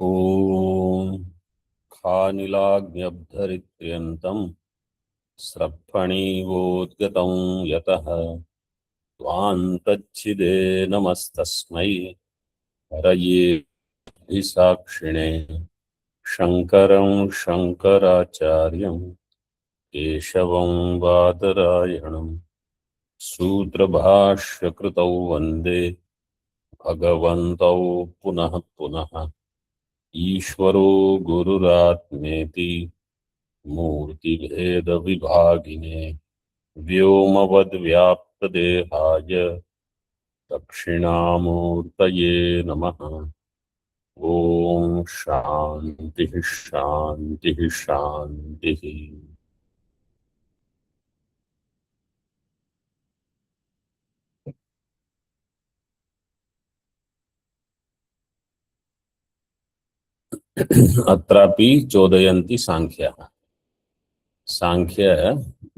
ॐ खानिलाग्न्यब्धरित्यन्तं स्रप्फणीवोद्गतं यतः त्वान्तच्छिदे नमस्तस्मै हरये साक्षिणे शङ्करं शङ्कराचार्यं केशवं बादरायणं सूत्रभाष्यकृतौ वन्दे भगवन्तौ पुनः पुनः ईश्वरो गुरुरात्मेति मूर्तिभेदविभागिने व्योमवद्व्याप्तदेहाय दक्षिणामूर्तये नमः। ॐ शान्तिः शान्तिः शान्तिः। अत्रापि चोदयन्ति सांख्यः। सांख्य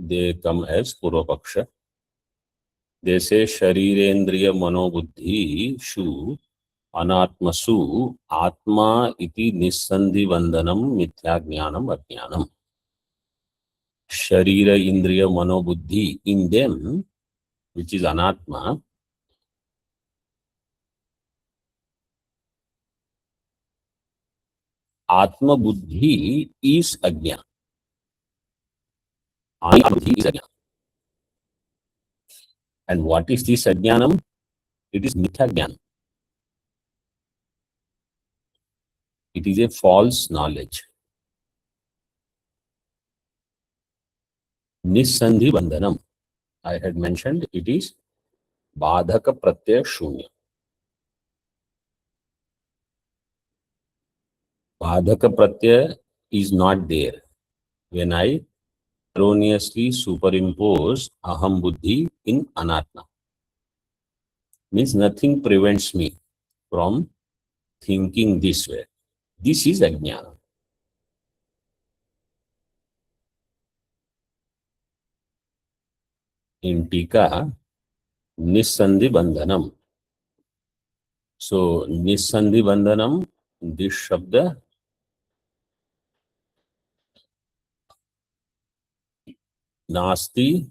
दे कम एज पूर्व पक्ष। जैसे शरीरेन्द्रिय मनोबुद्धिषु अनात्मसु आत्मा इति निस्संधि वंदनम मिथ्या ज्ञानम अज्ञानम। शरीर इंद्रिय मनोबुद्धि in them which is anatma, atma buddhi is ajnana. Atma buddhi is ajnana. And what is this ajnanam? It is mithya jnana. It is a false knowledge. Nissandhi bandhanam, I had mentioned, it is badhaka pratyaya shunya. Badhaka pratyaya is not there when I erroneously superimpose aham buddhi in anatma. Means nothing prevents me from thinking this way. This is ajnana. In Tika, Nissandhi Bandhanam. So, Nissandhi Bandhanam, this Shabda, Nasti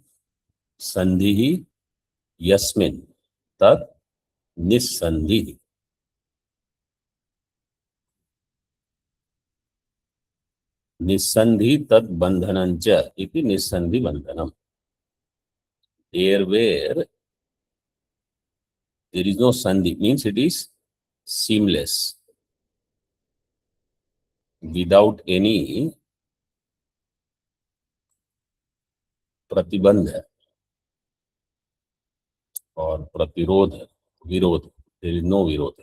Sandhihi Yasmin, Tat Nissandhi. Nissandhi Tat Bandhanancha, iti Nissandhi Bandhanam. There where there is no Sandhi, means it is seamless, without any pratibandha or pratirodha, virodha. There is no virodha.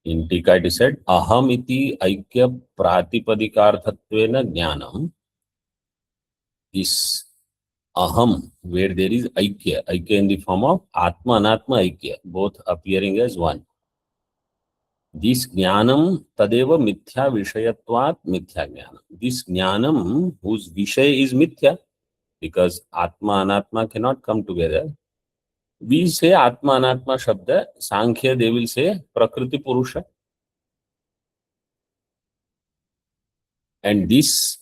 In Tika it is said, aham iti aikya pratipadikārthatvena jnanam. This aham, where there is aikya in the form of atma anatma aikya, both appearing as one. This jnanam tadeva mithya vishayatvat mithya jnanam. This jnanam whose vishay is mithya, because atma anatma cannot come together. We say atma anatma shabda, Sankhya they will say prakriti purusha. And this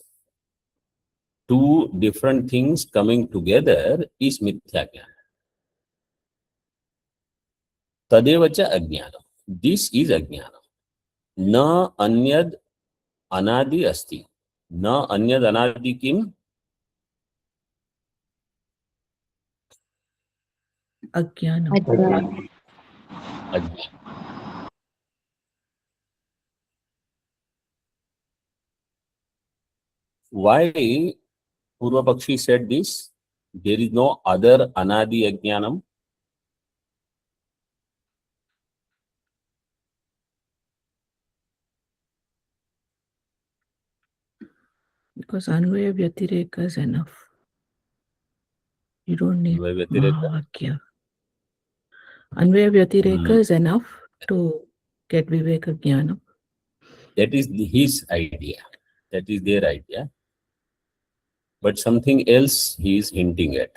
two different things coming together is mithya jnana. Tadevacha ajnana. This is ajnana. Na anyad anadi asti. Na anyad anadi kim? Ajnana. Ajnana. Why Purva Pakshi said this? There is no other anadi ajnanam. Because Anvaya Vyatireka is enough. You don't need Mahavakya. Anvaya Vyatireka is enough to get Viveka Jnana. That is his idea. That is their idea. But something else he is hinting at.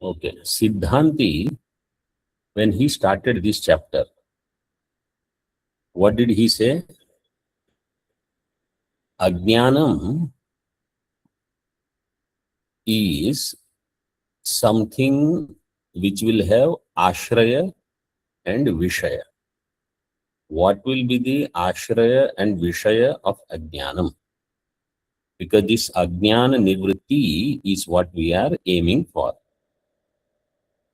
Okay, Siddhanti, when he started this chapter, what did he say? Ajnanam is something which will have ashraya and vishaya. What will be the ashraya and vishaya of ajnanam? Because this ajnana nivritti is what we are aiming for.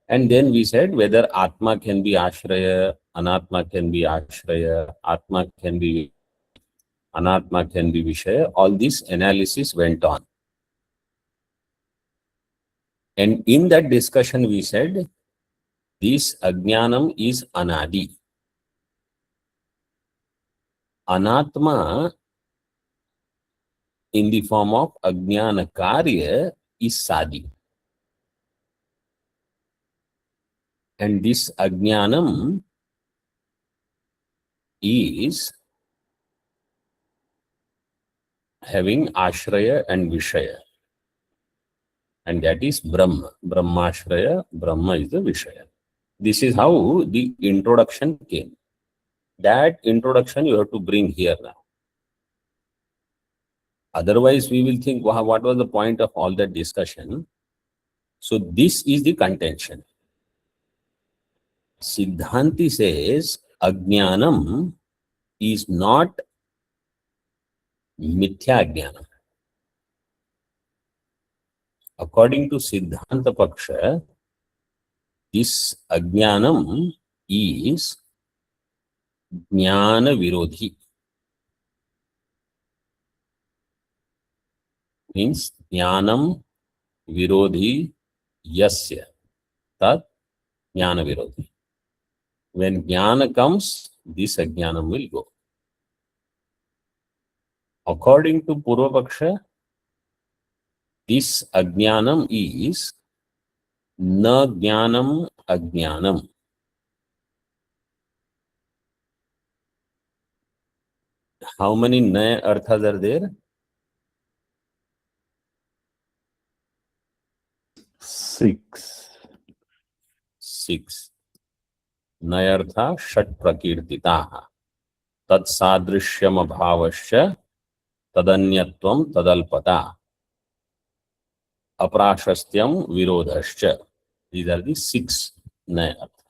And then we said whether atma can be ashraya, anatma can be ashraya, atma can be anatma can be vishaya. All this analysis went on. And in that discussion we said this ajnanam is anadi. Anatma in the form of ajnana karya is sadi. And this ajnanam is having ashraya and vishaya. And that is Brahma. Brahmashraya, Brahma is the Vishaya. This is how the introduction came. That introduction you have to bring here now. Otherwise, we will think, wow, what was the point of all that discussion? So this is the contention. Siddhanti says, Ajnanam is not Mithya Ajnanam. According to Siddhanta Paksha, this Ajnanam is Jnana Virodhi. Means Jnanam Virodhi Yasya. Tat Jnana Virodhi. When Jnana comes, this Ajnanam will go. According to Purvapaksha, this Ajnanam is Na Jnanam Ajnanam. How many Na arthas are there? 6. 6. Nayartha Shat Prakirtitaha. Tat Sadrishyam Abhavasya Tadanyatvam Tadalpata. Aprashastyam Virodhascha. These are the 6 Naya arthas.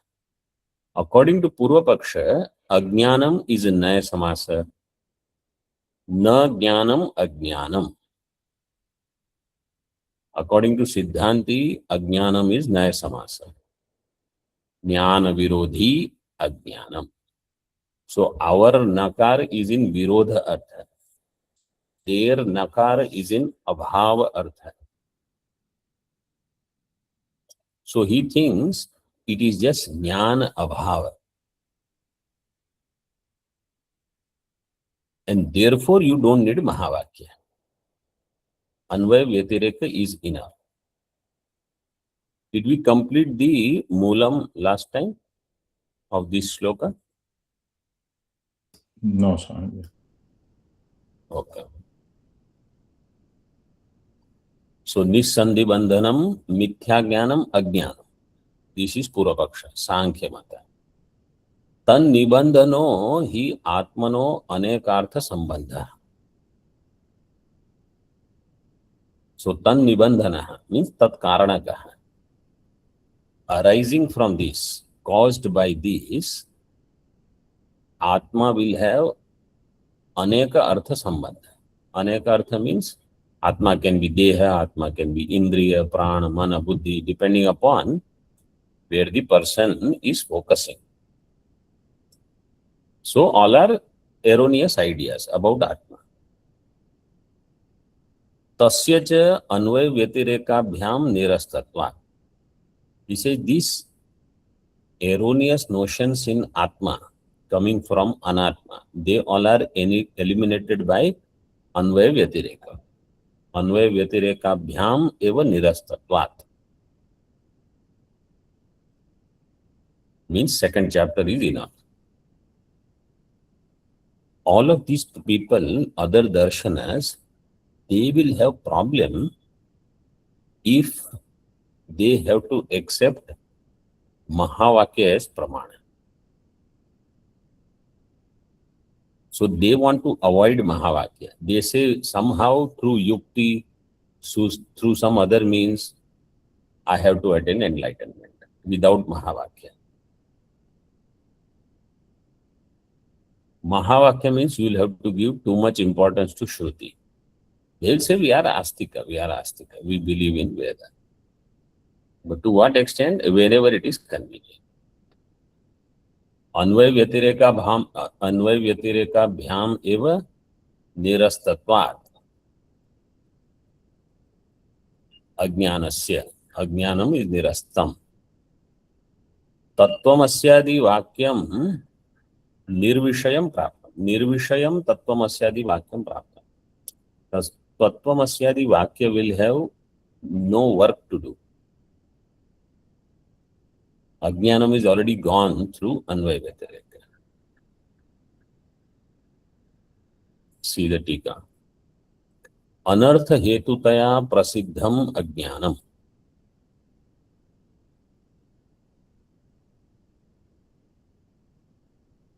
According to Purvapaksha, Ajnanam is a Naya Samasa. Na Jnanam Ajnanam. According to Siddhanti, Ajnanam is Naya Samasa. Jnana Virodhi Ajnanam. So our Nakar is in Virodha Artha. Their Nakar is in Abhava Artha. So he thinks it is just Jnana Abhava. And therefore you don't need Mahavakya. Anvaya Vyatireka is enough. Did we complete the Moolam last time of this sloka? No, Swami. Okay. So Nissandhi Bandhanam, Mithya Jnanam, Ajnanam. This is Purvapaksha, Sankhya Mata. Tan Nibandhano hi Atmano Anekartha Sambandha. So Tan Nibandhana means Tat Karanakaha. Arising from this, caused by this, Atma will have Aneka Artha Sambandha. Aneka Artha means Atma can be Deha, Atma can be Indriya, Prana, Mana, Buddhi, depending upon where the person is focusing. So all are erroneous ideas about Atma. Tasya cha anvaya vyatireka-bhyam nirastatva. He says these erroneous notions in Atma coming from Anatma, they all are eliminated by anvaya vyatireka. Anvaya vyatireka-bhyam eva nirastatvat. Means second chapter is enough. All of these people, other darshanas, they will have problem if they have to accept Mahavakya as Pramana. So they want to avoid Mahavakya. They say somehow through yukti, through some other means, I have to attain enlightenment without Mahavakya. Mahavakya means you will have to give too much importance to Shruti. They will say we are Astika, we believe in Veda. But to what extent? Wherever it is convenient. अन्वय व्यतिरेकाभ्याम एव निरस्तत्वात् अज्ञानस्य, अज्ञानम is निरस्तम, तत्वमस्यादि वाक्यम निर्विषयम प्राप्त, निर्विषयम तत्वमस्यादि वाक्यम प्राप्त. तत्वमस्यादि वाक्य will have no work to do. Ajnanam is already gone through Anvaya Vyatireka. See the tika. Anartha hetutaya prasiddham ajnanam.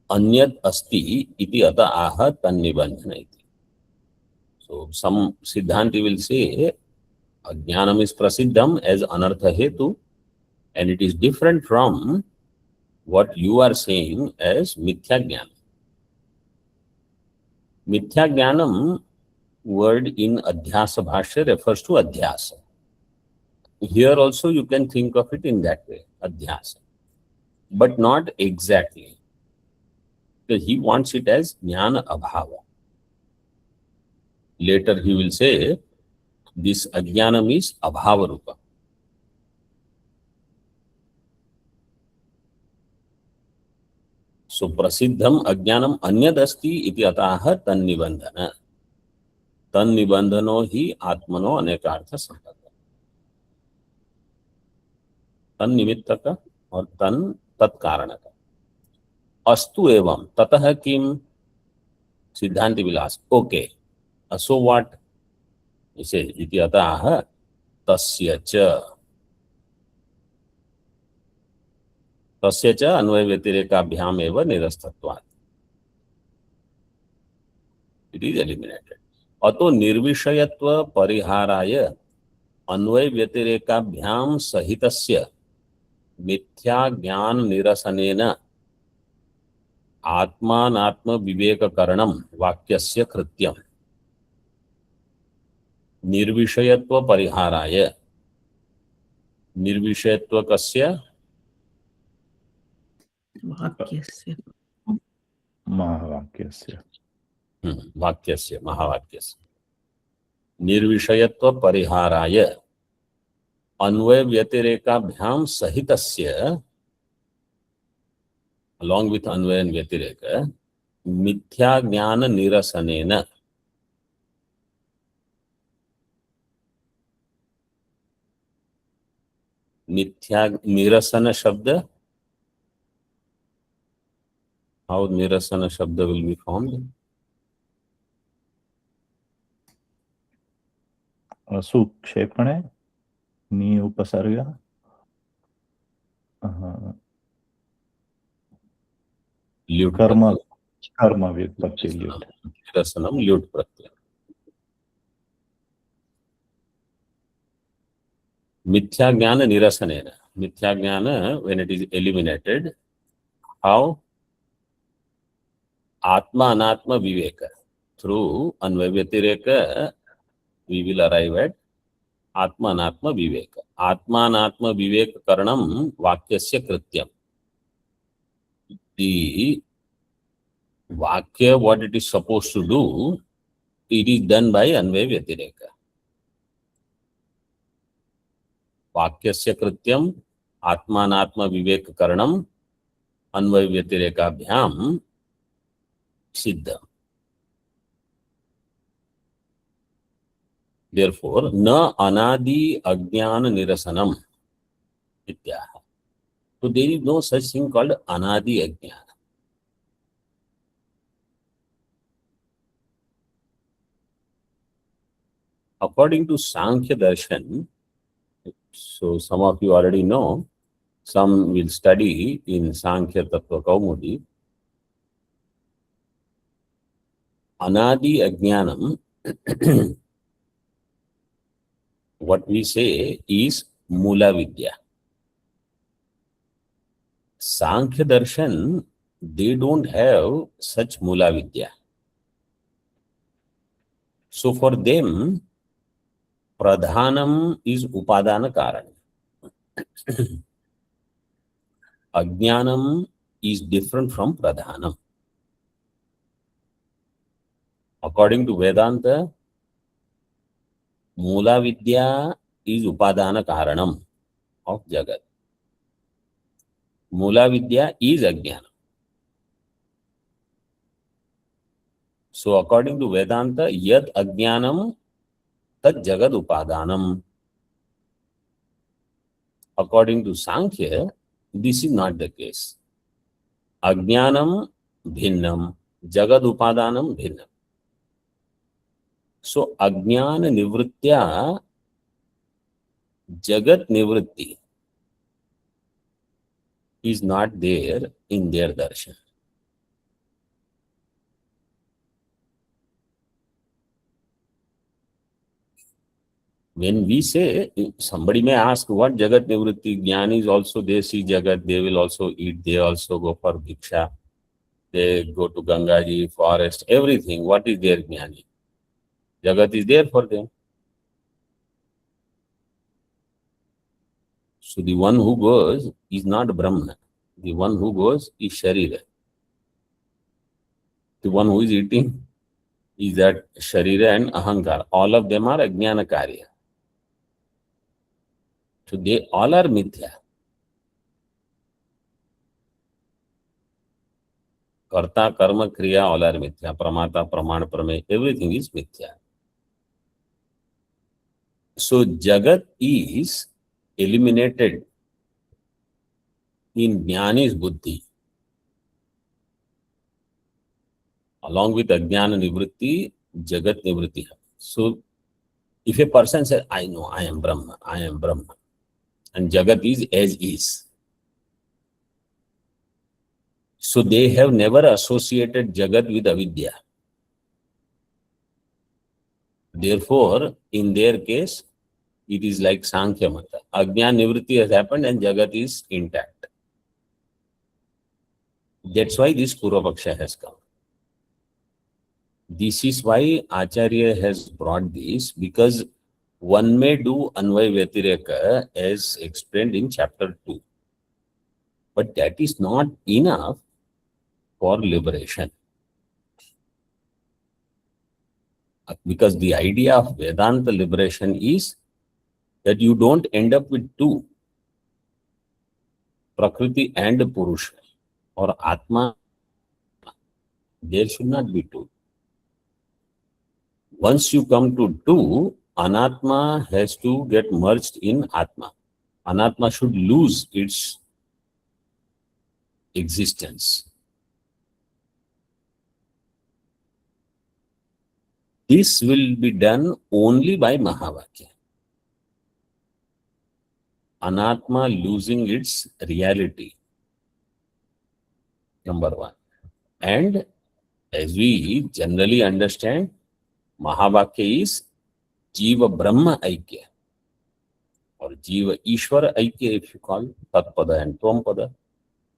Anyat asti iti ata aha tannibandhana iti. So some Siddhanti will say Ajnanam is prasiddham as anartha hetu, and it is different from what you are saying as mithya jnana. Mithya jnanam word in Adhyasa Bhashya refers to Adhyasa. Here also you can think of it in that way, Adhyasa, but not exactly. Because he wants it as jnana abhava. Later he will say this ajnanam is abhava rupa. So prasiddham ajnanam anyadasti iti ataha tannibandhana. Tannibandhano hi atmano anekartha sampata. Tannimittaka or tan tatkaranaka. Astu evam tatah kim. Siddhanti will ask, okay, so what? He says, iti ataha tasya cha. तस्य च अन्वय व्यतिरेकाभ्याम एव निरस्तत्वात्. It is eliminated. अतो निर्विषयत्व परिहाराय अन्वय व्यतिरेकाभ्याम सहितस्य मिथ्या ज्ञान निरसनेन आत्मानात्म विवेककरणं वाक्यस्य कृत्यम्. निर्विषयत्व परिहाराय, निर्विषयत्व कस्य? वाक्यस्य, महावाक्यस्य. वाक्यस्य, महावाक्यस्य. निर्विषयत्व परिहाराय अन्वय व्यतिरेकाभ्याम सहितस्य, along with अन्वय and व्यतिरेक, मिथ्या ज्ञान निरसनेन, मिथ्या निरसन शब्द, how nirasana shabda will be formed? सुक्षेपणे नि उपसर्ग कर्म कर्म व्युत्पत्ति ल्युट्. निरसनम ल्युट् प्रत्यय. मिथ्या ज्ञान निरसनेन, मिथ्या ज्ञान when it is eliminated, how? Atma anatma viveka. Through anvaya vyatireka we will arrive at Atma anatma viveka. Atma anatma viveka karanam vakyasya krityam. The vakya, what it is supposed to do, it is done by anvaya vyatireka. Vakyasya krityam Atma anatma viveka karanam anvaya vyatirekaabhyam siddha. Therefore, na anadi ajnana nirasanam ityaha. So there is no such thing called anadi ajnana. According to Sankhya Darshan, So some of you already know, some will study in Sankhya Tattva Kaumudi. Anadi Ajnanam, what we say is Mula Vidya. Sankhya Darshan, they don't have such Mula Vidya. So for them, Pradhanam is Upadana Karan. Ajnanam is different from Pradhanam. According to Vedanta, Mula Vidya is Upadana Karanam of Jagat. Mula Vidya is Ajnanam. So according to Vedanta, Yad Ajnanam Tad Jagad Upadanam. According to Sankhya, this is not the case. Ajnanam Bhinnam, Jagad Upadanam Bhinnam. So Ajnana Nivritya, Jagat Nivritti is not there in their darshan. When we say, somebody may ask what Jagat Nivritti, Jnanis also, they see Jagat, they will also eat, they also go for Bhiksha, they go to Gangaji, forest, everything. What is their Jnani? Jagat is there for them. So the one who goes is not Brahma. The one who goes is Sharira. The one who is eating is that Sharira and Ahankar. All of them are Ajnana Karya. So they all are Mithya. Karta, Karma, Kriya, all are Mithya. Pramata, Praman, Prame, everything is Mithya. So Jagat is eliminated in Jnani's Buddhi. Along with Ajnana Nivritti, Jagat Nivritti. So if a person says, I know, I am Brahma, and Jagat is as is. So they have never associated Jagat with Avidya. Therefore, in their case, it is like Sankhya Mata. Ajnana Nivritti has happened and Jagat is intact. That's why this Purvapaksha has come. This is why Acharya has brought this, because one may do Anvaya Vyatireka as explained in chapter 2. But that is not enough for liberation. Because the idea of Vedanta liberation is that you don't end up with two, Prakriti and Purusha, or Atma. There should not be two. Once you come to two, Anatma has to get merged in Atma. Anatma should lose its existence. This will be done only by Mahavakya. Anatma losing its reality. Number one. And as we generally understand, Mahavakya is Jiva Brahma Aikya, or Jiva Ishvara Aikya, if you call it, Tatpada and Tvam-pada.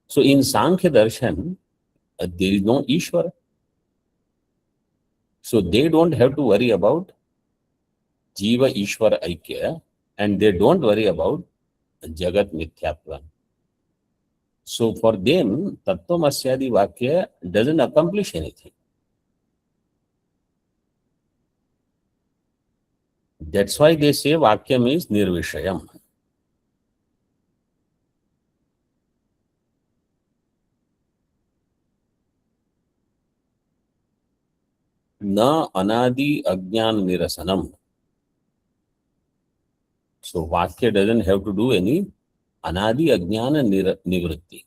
So in Sankhya Darshan, there is no Ishvara. So they don't have to worry about Jiva Ishvara Aikya, and they don't worry about Jagat Mithyatva. So for them, Tattvamasyadi Vakya doesn't accomplish anything. That's why they say Vakya means Nirvishayam. Na Anadi Ajnana Nirasanam. So Vakya doesn't have to do any Anadi Ajnana Nivritti.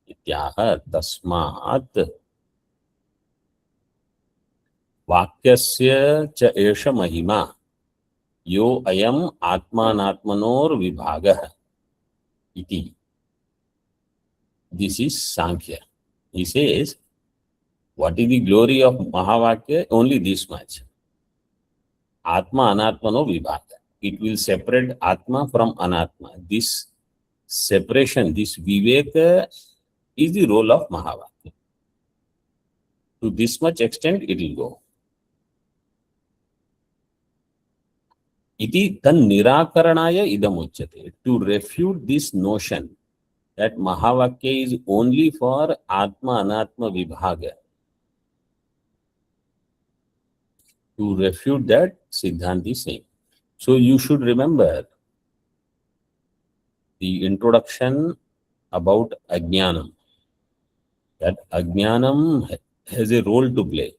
Ityaha Tasmat Vakyasya cha esha mahima. यो अयम आत्मानात्मनोर विभागः इति. This is Sankhya. He says, what is the glory of Mahavakya? Only this much. Atma anatmano vibhaga. It will separate Atma from Anatma. This separation, this Viveka is the role of Mahavakya. To this much extent it will go. Iti tan nirakaranaya idam uchyate. To refute this notion that Mahavakya is only for Atma Anatma Vibhaga. To refute that, Siddhanti is saying. So you should remember the introduction about Ajnanam. That Ajnanam has a role to play.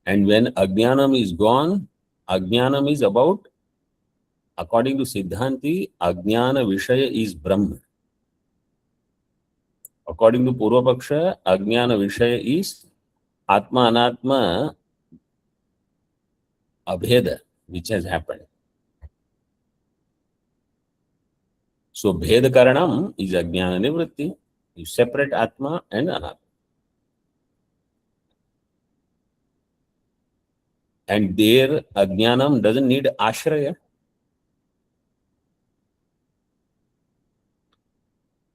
And when Ajnanam is gone, Ajnanam is about, according to Siddhanti, Ajnana Vishaya is Brahma. According to Purvapaksha, Ajnana Vishaya is Atma Anatma Abheda, which has happened. So Bheda Karanam is Ajnana Nivritti. You separate Atma and Anatma. And there Ajnanam doesn't need Ashraya.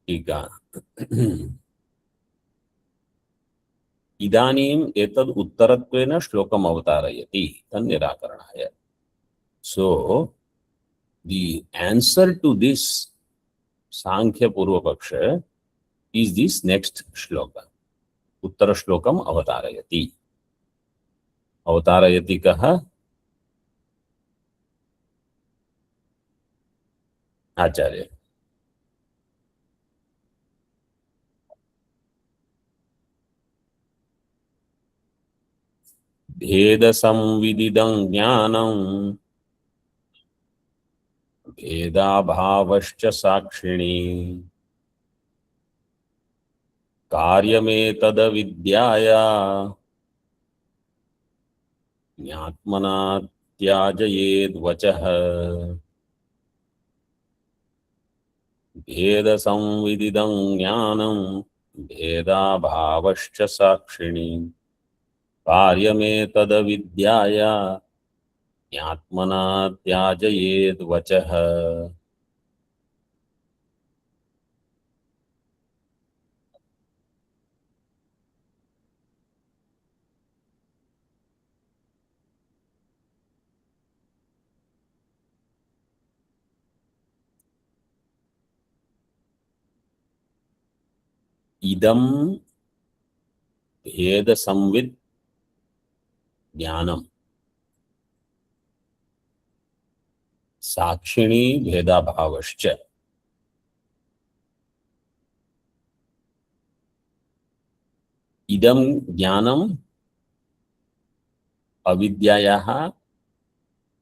Ika. Idanim etad uttaratvena shlokam avatarayati tannirakaranaya. So, the answer to this Sankhya Purvapaksha is this next shloka. Uttara shlokam avatarayati. Avatarayati kaha? Acharya. भेद संविदिदं ज्ञानं भेदाभावश्च साक्षिणी कार्यमेतदविद्याया ज्ञात्मना त्याजयेद् वचः. भेद संविदिदं ज्ञानं भेदाभावश्च साक्षिणी कार्यमेतदविद्याया ज्ञात्मना त्याजयेद् वचः. इदं भेद संविद ज्ञानम साक्षिणी भेदाभावश्च. इदं ज्ञानम अविद्यायाः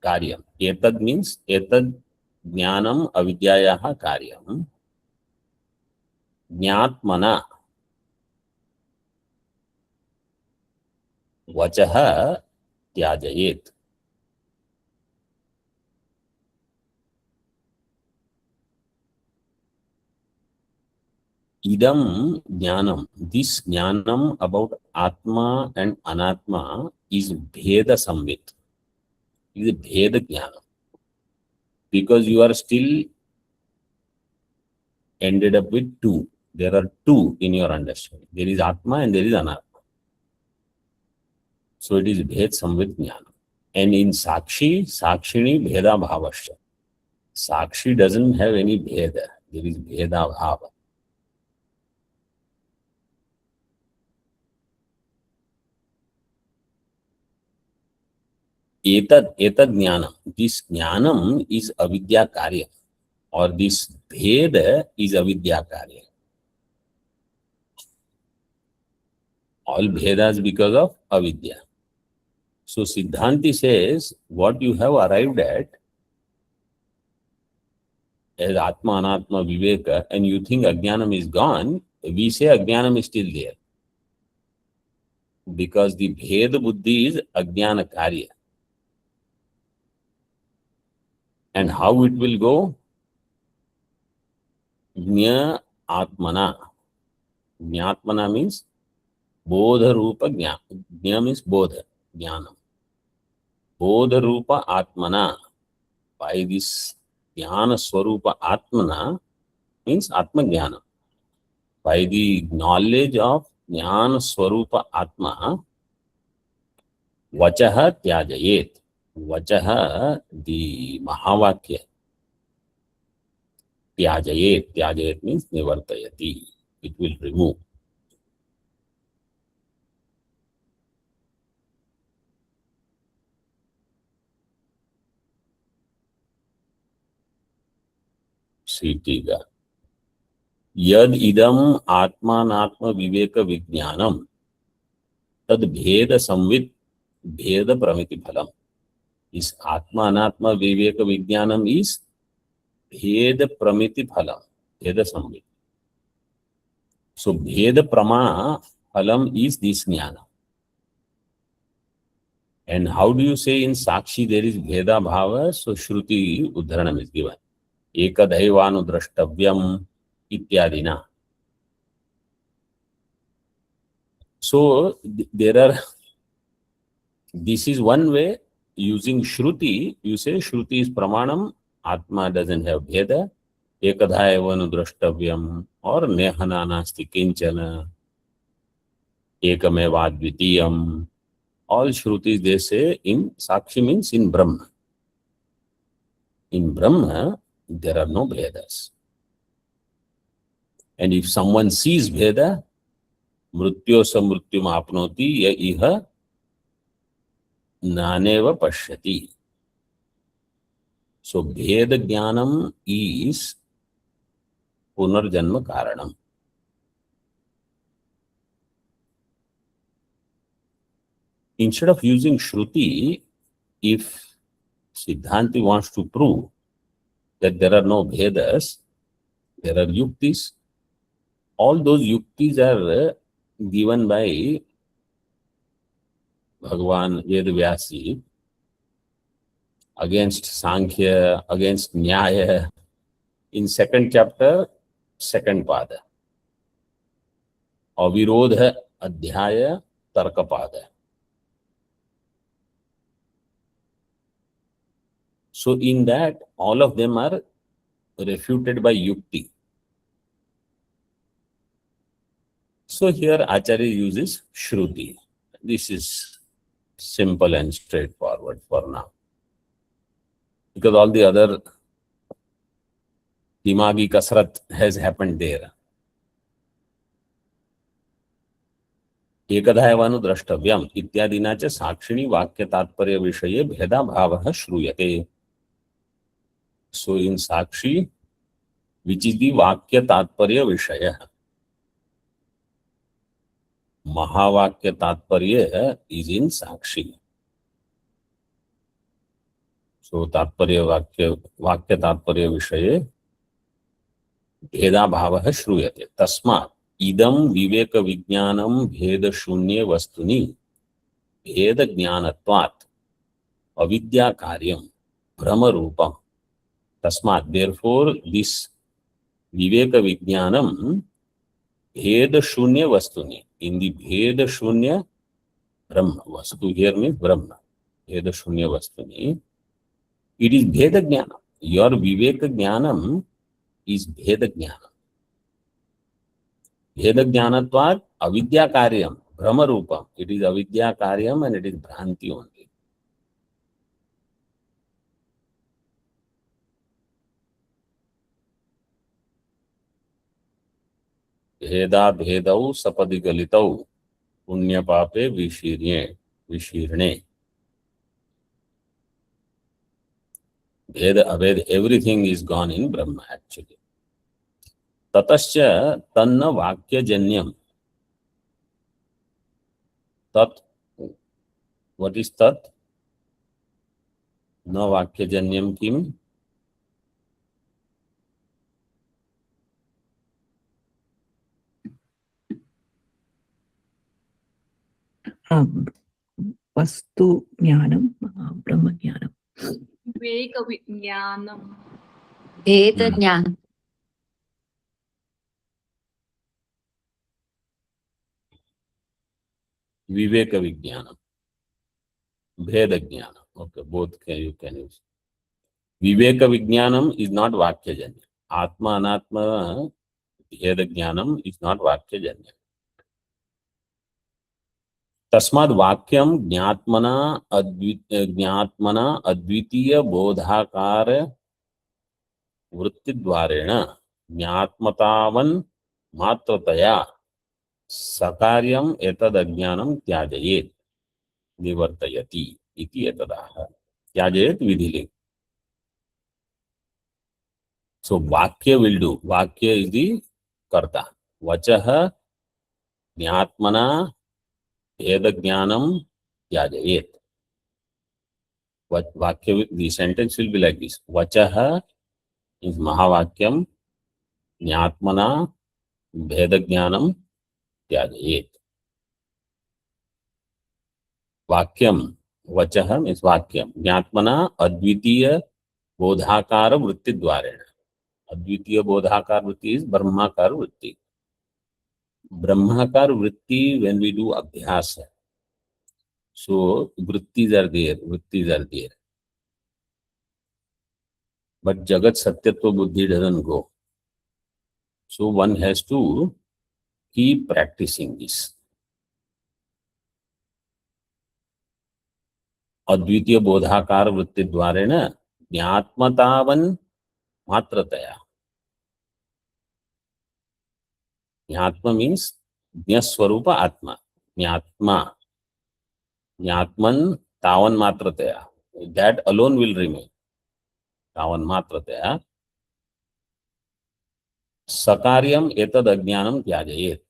कार्यम. एतद् मीन्स एतद् ज्ञानम अविद्यायाः कार्यम. ज्ञात्मना वचः त्याजयेत्. Idam jnanam, this jnanam about Atma and Anatma is Bheda Samvit. It is a Bheda jnana. Because you are still ended up with two. There are two in your understanding. There is Atma and there is Anatma. So it is Bhed Samvit jnana. And in Sakshi, Sakshini Bheda Bhavasya. Sakshi doesn't have any Bheda. There is Bheda Bhava. Etad jnanam. This jnanam is avidya karya, or this bheda is avidya karya. All bhedas because of avidya. So Siddhanti says, what you have arrived at as Atma Anatma Viveka, and you think Ajnanam is gone, we say Ajnanam is still there. Because the Bheda Buddhi is Ajnana Karya. And how it will go? Jna Atmana. Jnatmana means Bodha Rupa Jnana. Jna means Bodha, Jnanam. Bodha Rupa Atmana. By this Jnana Swarupa Atmana means Atma Jnana. By the knowledge of Jnana Swarupa Atma, Vachaha Tyajayet. Vachaha, the Mahavakya. Tyajayet. Tyajayet means Nivartayati. It will remove. Sitiga. Yad idam atmanatma viveka vijnanam tad bheda samvit bheda pramiti phalam. Is atma anatma viveka vijnanam is bheda pramiti phalam. Bheda samvit. So bheda prama phalam is this jnana. And how do you say in Sakshi there is bheda bhava? So Shruti Uddharanam is given. Ekadhaivanu drashtavyam ityadina. So there are, this is one way using Shruti. You say Shruti is pramanam, Atma doesn't have bheda, ekadhaivanu drashtavyam, or nehana nasti kinchana, ekameva dvitiyam. All Shrutis they say in Sakshi means in Brahma. In Brahma, there are no bhedas. And if someone sees bheda, mrityo samrityum apnoti ya iha naneva pashyati. So bheda jnanam is punarjanma karanam. Instead of using Shruti, if Siddhanti wants to prove that there are no bhedas, there are yuktis. All those yuktis are given by Bhagavan Vedavyasi against Sankhya, against Nyaya, in second chapter, second pada. Avirodha Adhyaya Tarkapada. So in that, all of them are refuted by yukti. So here Acharya uses Shruti. This is simple and straightforward for now. Because all the other dimagi kasrat has happened there. Ekadhaivanu drashtavyam ityadina cha sakshini vakya tatparya vishaye bheda bhavaha shruyate. So in Sakshi, which is the vakya tatparya vishaya, Mahavakya tatparya is in Sakshi. So tatparya vakya tatparya vishaye bheda bhavaha shruyate. Tasmat idam viveka vijnanam bheda shunye vastuni bheda jnanatvat avidya karyam brahma rupam. Tasmat, therefore, this viveka vijnanam bheda shunya vastuni. In the bheda shunya brahma, vastu here means brahma, bheda shunya vastuni, it is bheda jnana. Your viveka jnanam is bheda jnana. Bheda jnanatvat avidya karyam brahma rupam. It is avidya karyam and it is bhranti only. भेदा भेदौ सपदि गलितौ पुण्य पापे विशीर्णे. भेद अभेद, everything is gone in Brahma actually. Tatascha tanna vakyajanyam. Tat, what is tat? Na vakyajanyam kim? Vastu jnanam, Brahma jnanam. विवेकविज्ञानम् भेदज्ञानं Viveka Vijnanam. Bheda Jnanam. Okay, both you can use. Viveka Vijnanam is not Vakyajanya. Atma Anatma Bheda Jnanam is not Vakyajanya. तस्माद् वाक्यम ज्ञात्मना अद्वितीय बोधाकार वृत्तिद्वारेण ज्ञात्मतावन मात्रतया सकार्यम एतदज्ञानं त्याजयेत् निवर्तयति इति एतदाह. त्याजयेत् विधिलिंग. So Vakya will do. Vakya is the karta. Vachah ज्ञात्मना Vedajnanam Tyajayet. Vakya, the sentence will be like this. Vachaha is Mahavakyam, Jnatmana Vedajnanam Tyajayet. Vakyam, Vachaha means Vakyam. Jnatmana Advitiya Bodhakara Vritti Dwarena. Advitiya Bodhakara Vritti is Brahmakara Vritti. Brahmakara Vritti, when we do Abhyasa, so vrittis are there. But Jagat Satyatva Buddhi doesn't go. So one has to keep practicing this. Advitiya Bodhakara Vritti Dwarena Jnatmatavan Matrataya. Jnatma means Jnaswarupa Atma. Jnatma. Jnatman Tavan Matrataya. That alone will remain. Tavan Matrataya. Sakaryam etad ajnanam tyajayet.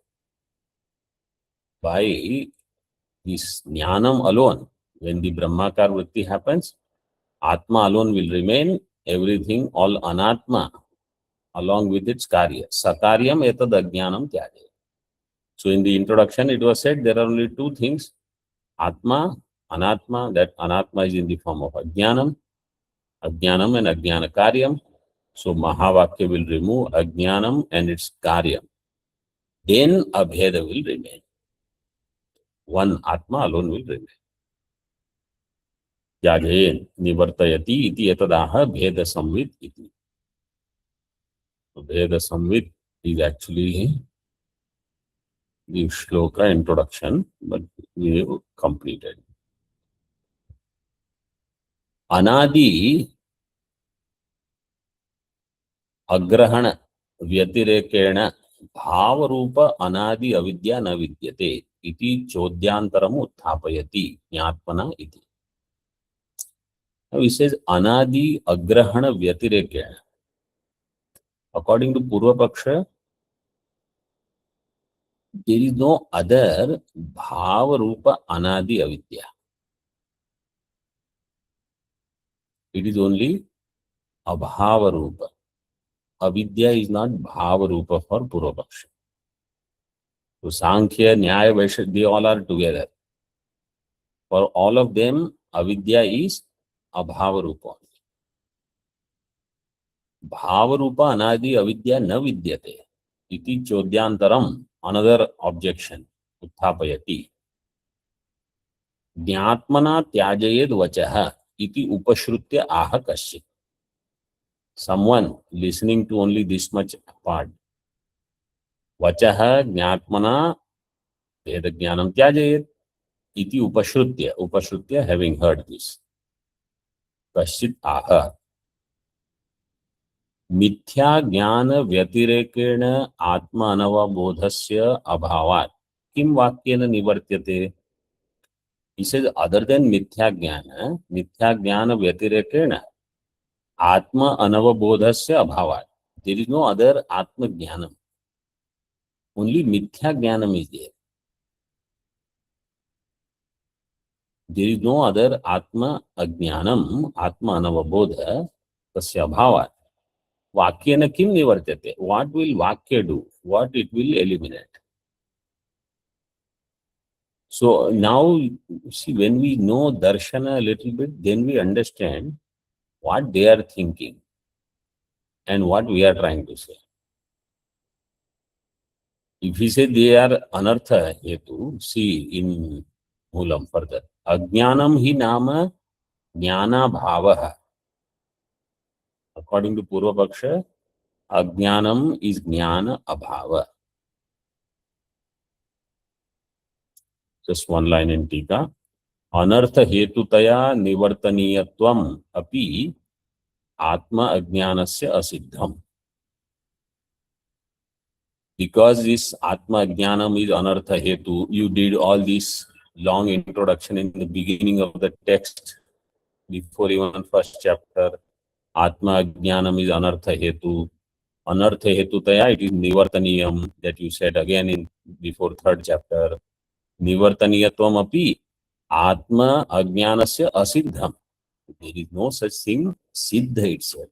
By this jnanam alone, when the Brahmakar Vritti happens, Atma alone will remain, everything, all Anatma, along with its Karya. Sakaryam etad ajnanam tyajayet. So in the introduction, it was said there are only two things. Atma, Anatma, that Anatma is in the form of Ajnanam and Ajnana Karyam. So Mahavakya will remove Ajnanam and its Karyam. Then Abheda will remain. One Atma alone will remain. Yajayen Nivartayati iti etadaha Bheda Samvit iti. So Bheda Samvit is actually the shloka introduction, but we have completed. Anadi अग्रहण व्यतिरेकेण भावरूप अनादि अविद्या न विद्यते इति चोद्यांतरम उत्थापयति ज्ञात्मना इति. Now he says anadi agrahana vyatirekena. According to Purva Paksha, there is no other bhavarupa anadi avidya. It is only abhavarupa. Avidya is not bhavarupa for Purva Paksha. So Sankhya, Nyaya, Vaishya, they all are together. For all of them, avidya is abhavarupa. Bhavarupa anadi avidya na vidyate. Iti chodyantaram, another objection. Utthapayati. Jnatmana tyajayed vachaha. Iti upashrutya aha kasyit. Someone listening to only this much part. Vachaha jnatmana vedajnanam tyajayed. Iti upashrutya having heard this. Kasyit aha. मिथ्या ज्ञान व्यतिरेकेण आत्मा अनवबोधस्य अभावात् किम वाक्येन निवर्त्यते. He says other than मिथ्या ज्ञान व्यतिरेकेण आत्मा अनवबोधस्य अभावात्. There is no other आत्म ज्ञानम. Only मिथ्या ज्ञानम is there. There is no other आत्म अज्ञानम, आत्मा अनवबोध तस्य अभावात्. Vakyena kim nivartate. What will Vakya do? What it will eliminate? So now, see, when we know Darshana a little bit, then we understand what they are thinking and what we are trying to say. If we say they are anartha hetu, see in Moolam further. Ajnanam hi nama jnana bhavaha. According to Purva Paksha, Ajnanam is jnana abhava. Just one line in Tika. Anartha hetutaya nivartaniyatvam api atma ajnanasya asiddham. Because this atma ajnanam is anartha hetu, you did all this long introduction in the beginning of the text, before even first chapter. Atma ajnanam is anartha hetu. Anartha hetutaya, it is nivartaniyam, that you said again in before third chapter. Nivartaniyatvam api atma ajnanasya asiddham. There is no such thing, siddha itself.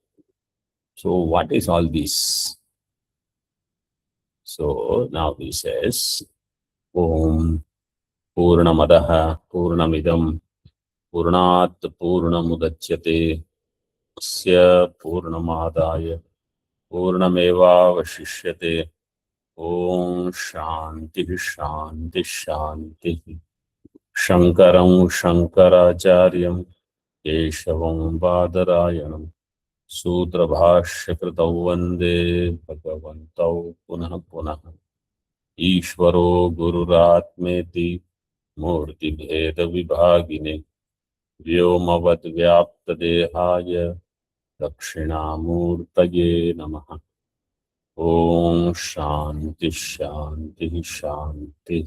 So what is all this? So now he says, Om Purnamadaha Purnamidam Purnat Purnamudachyate Asya Purnamadaya Purnameva Vashishyate. Om Shanti Shanti Shanti. Shankaram Shankaracharyam Keshavam Badarayanam Sutra Bhashya Kritau Vande Bhagavantau Punah Punah. Ishvaro Gururatmeti Murti Bheda Vibhagine Vyomavad Vyapta Dehaya Dakshinamurtaye Namaha. Om Shanti Shanti Shanti.